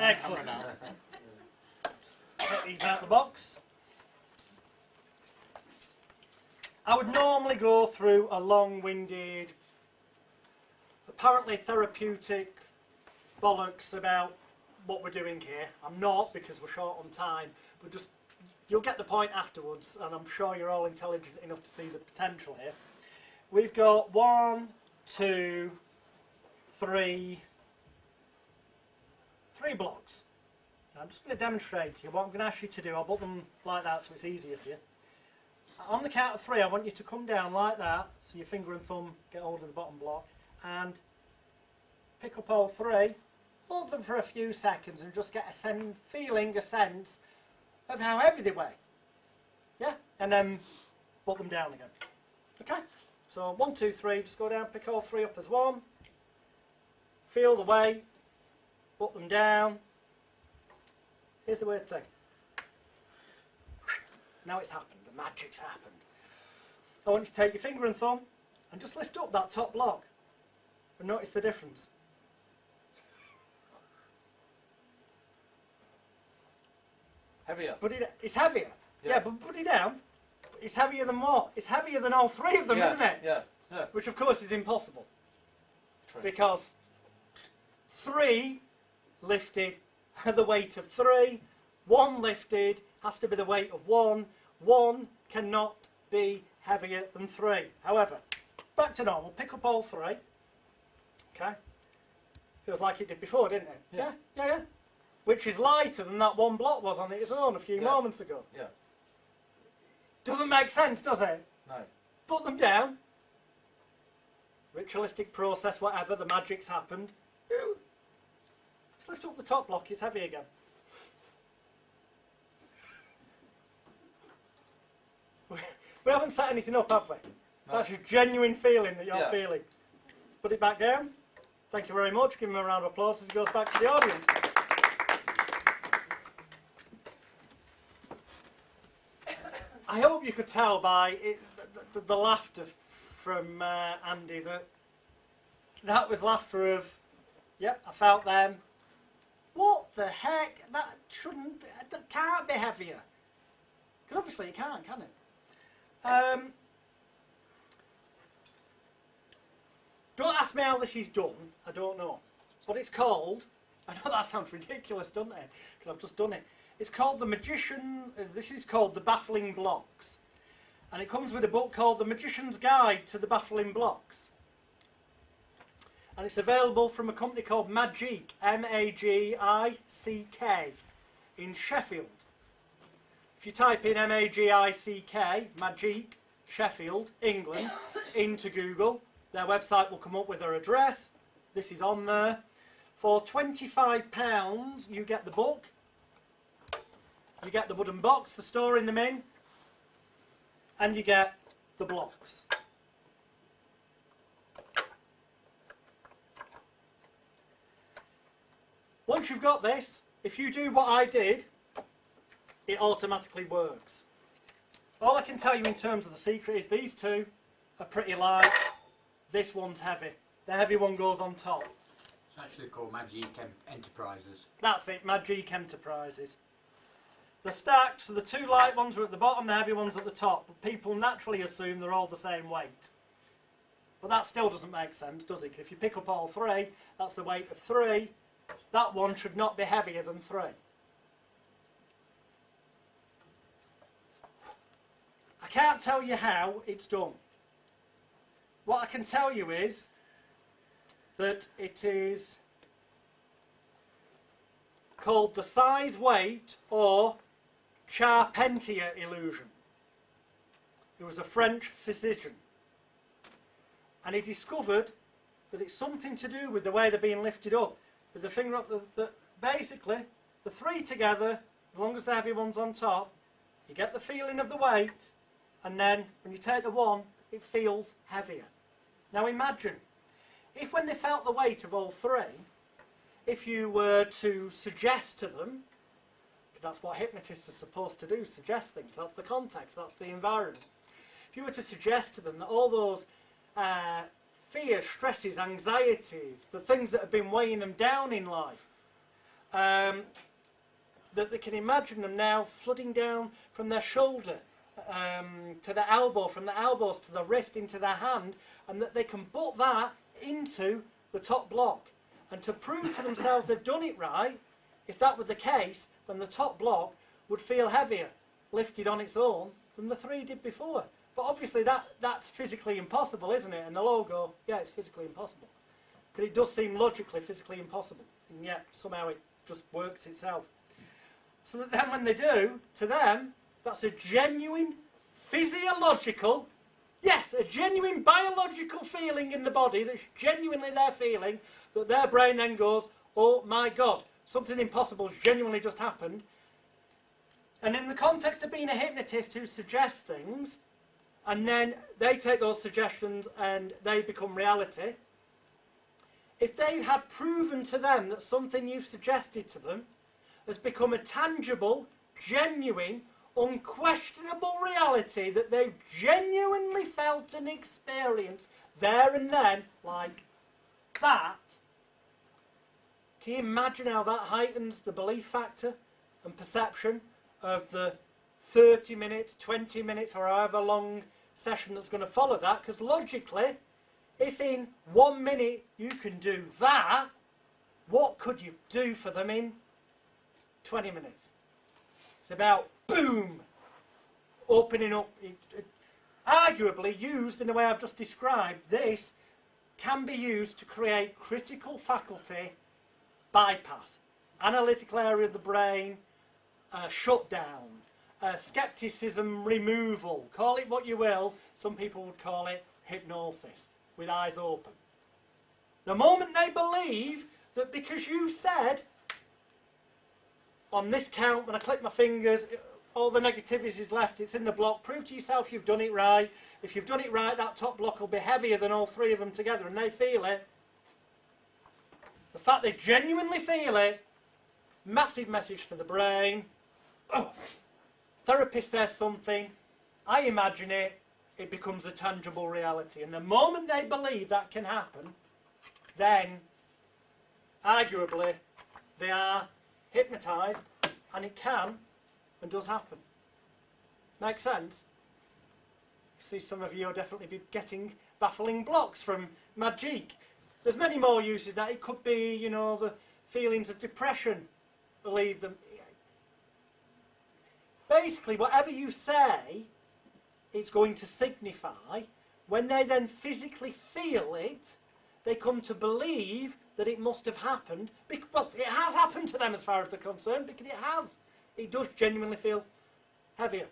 Excellent. Take these out of the box. I would normally go through a long-winded, apparently therapeutic bollocks about what we're doing here. I'm not, because we're short on time, but just you'll get the point afterwards, and I'm sure you're all intelligent enough to see the potential here. We've got 1, 2, 3 blocks. I'm just going to demonstrate to you what I'm going to ask you to do. I'll put them like that so it's easier for you. On the count of 3, I want you to come down like that, so your finger and thumb get hold of the bottom block, and pick up all 3, hold them for a few seconds, and just get a sense of how heavy they weigh. Yeah? And then put them down again. Okay? So 1, 2, 3, just go down, pick all 3 up as one, feel the weight, put them down. Here's the weird thing. Now it's happened. The magic's happened. I want you to take your finger and thumb and just lift up that top block and notice the difference. Heavier. It's heavier. Yeah, but put it down. It's heavier than what? It's heavier than all 3 of them, isn't it? Yeah. Which of course is impossible. True. Because 3 lifted the weight of 3, 1 lifted has to be the weight of 1, 1 cannot be heavier than 3. However, back to normal, pick up all 3. Okay? Feels like it did before, didn't it? Yeah. Which is lighter than that 1 block was on its own a few moments ago. Yeah. Doesn't make sense, does it? No. Put them down. Ritualistic process, whatever, the magic's happened. Just lift up the top block, it's heavy again. We haven't set anything up, have we? No. That's your genuine feeling that you're feeling. Put it back down. Thank you very much. Give him a round of applause as he goes back to the audience. I hope you could tell by the laughter from Andy that was laughter of, yep, I felt them. What the heck? That can't be heavier. Because obviously it can't, can it? Don't ask me how this is done. I don't know. But it's called, I know that sounds ridiculous, doesn't it? Because I've just done it. It's called The Magician, this is called The Baffling Blocks. And it comes with a book called The Magician's Guide to the Baffling Blocks. And it's available from a company called Magic, M-A-G-I-C-K, in Sheffield. If you type in M-A-G-I-C-K, Magic, Sheffield, England, into Google, their website will come up with their address. This is on there. For £25, you get the book. You get the wooden box for storing them in. And you get the blocks. Once you've got this, if you do what I did, it automatically works. All I can tell you in terms of the secret is these 2 are pretty light. This one's heavy. The heavy one goes on top. It's actually called Magic Enterprises. That's it, Magic Enterprises. They're stacked, so the 2 light ones are at the bottom, the heavy ones at the top. But people naturally assume they're all the same weight. But that still doesn't make sense, does it? If you pick up all 3, that's the weight of 3. That one should not be heavier than 3. I can't tell you how it's done. What I can tell you is that it is called the size, weight, or Charpentier illusion. He was a French physician. And he discovered that it's something to do with the way they're being lifted up. With the finger up, basically, the 3 together, as long as the heavy one's on top, you get the feeling of the weight, and then when you take the 1, it feels heavier. Now imagine, if when they felt the weight of all 3, if you were to suggest to them, that's what hypnotists are supposed to do, suggest things, that's the context, that's the environment. If you were to suggest to them that all those fears, stresses, anxieties, the things that have been weighing them down in life, that they can imagine them now flooding down from their shoulder to the elbow, from the elbows to the wrist into their hand, and that they can put that into the top block. And to prove to themselves they've done it right, if that were the case, then the top block would feel heavier lifted on its own than the 3 did before. But obviously that's physically impossible, isn't it? And the logo, yeah, it's physically impossible. But it does seem logically physically impossible, and yet somehow it just works itself. So that then when they do, to them, that's a genuine physiological, yes, a genuine biological feeling in the body that's genuinely their feeling, that their brain then goes, oh my God, something impossible has genuinely just happened. And in the context of being a hypnotist who suggests things, and then they take those suggestions and they become reality, if they had proven to them that something you've suggested to them has become a tangible, genuine, unquestionable reality that they've genuinely felt and experienced there and then, like that, can you imagine how that heightens the belief factor and perception of the 30 minutes, 20 minutes, or however long session that's going to follow that? Because logically, if in 1 minute you can do that, what could you do for them in 20 minutes? It's about, boom, opening up. Arguably used in the way I've just described, this can be used to create critical faculty bypass, analytical area of the brain, shutdown, skepticism removal, call it what you will. Some people would call it hypnosis, with eyes open. The moment they believe that because you said, on this count, when I click my fingers, all the negativity is left, it's in the block, prove to yourself you've done it right. If you've done it right, that top block will be heavier than all 3 of them together, and they feel it. The fact they genuinely feel it, massive message to the brain. Oh, therapist says something, I imagine it, it becomes a tangible reality. And the moment they believe that can happen, then, arguably, they are hypnotised, and it can and does happen. Makes sense? See, some of you will definitely be getting baffling blocks from magic. There's many more uses that. It could be, you know, the feelings of depression. Believe them. Basically, whatever you say, it's going to signify. When they then physically feel it, they come to believe that it must have happened. Well, it has happened to them as far as they're concerned, because it has. It does genuinely feel heavier.